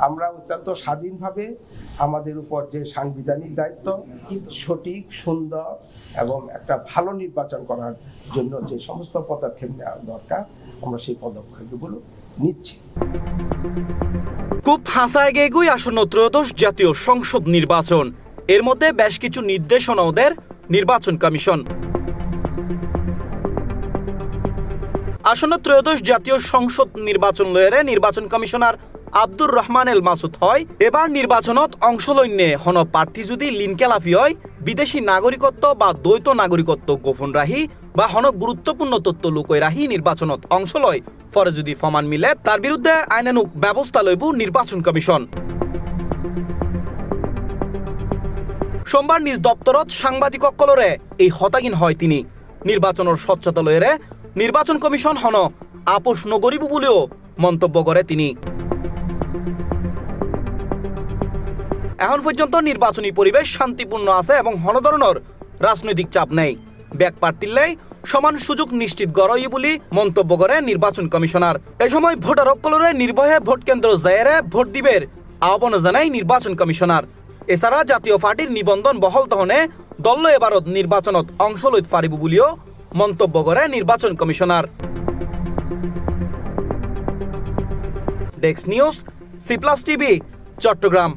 আমরা অত্যন্ত স্বাধীনভাবে আমাদের উপর যে সাংবিধানিক দায়িত্ব সঠিক সুন্দর এবং একটা ভালো নির্বাচন করার জন্য যে সমস্ত পদক্ষেপ নেওয়া দরকার আমরা সেই পদক্ষেপগুলো নিচ্ছি। খুব হাসায় গেগুই আসন্ন ত্রয়োদশ জাতীয় সংসদ নির্বাচন, এর মধ্যে বেশ কিছু নির্দেশনা ওদের নির্বাচন কমিশন। আসন্ন ত্রয়োদশ জাতীয় সংসদ নির্বাচন লয়েরে নির্বাচন কমিশনার আব্দুর রহমান এল মাসুদ হয় এবার নির্বাচনত অংশ লইনে হন প্রার্থী যদি লিনকেলাফি হয়, বিদেশি নাগরিকত্ব বা দ্বৈত নাগরিকত্ব গোপন রাহি বা হন গুরুত্বপূর্ণ তথ্য লুকই রাহি নির্বাচনত অংশ লয়, পরে যদি ফমান মিলে তার বিরুদ্ধে আইনানুগ ব্যবস্থা লইব নির্বাচন কমিশন। সোমবার নিজ দপ্তরত সাংবাদিকসকলরে এই হতাগিন হয় তিনি। নির্বাচনের স্বচ্ছতা লয়েরে নির্বাচন কমিশন হন আপোষ নগরিব বলেও মন্তব্য করে তিনি। এখন পর্যন্ত নির্বাচনী পরিবেশ শান্তিপূর্ণ আছে এবং হন ধরনের রাজনৈতিক চাপ নেই। ব্যাক প্রার্থীলেই সমান সুযোগ নিশ্চিত গড়ই বলে মন্তব্য করে নির্বাচন কমিশনার। এ সময় ভোটারসকলরে নির্ভয়ে ভোট কেন্দ্র যায়েরে ভোট দিবের আহ্বান জানায় নির্বাচন কমিশনার। এছাড়া জাতীয় পার্টির নিবন্ধন বহল তহনে দল এবারত নির্বাচনত অংশ লইতে পারিব বলেও মন্তব্য করে নির্বাচন কমিশনার। Desk news, C plus TV, Chittagong.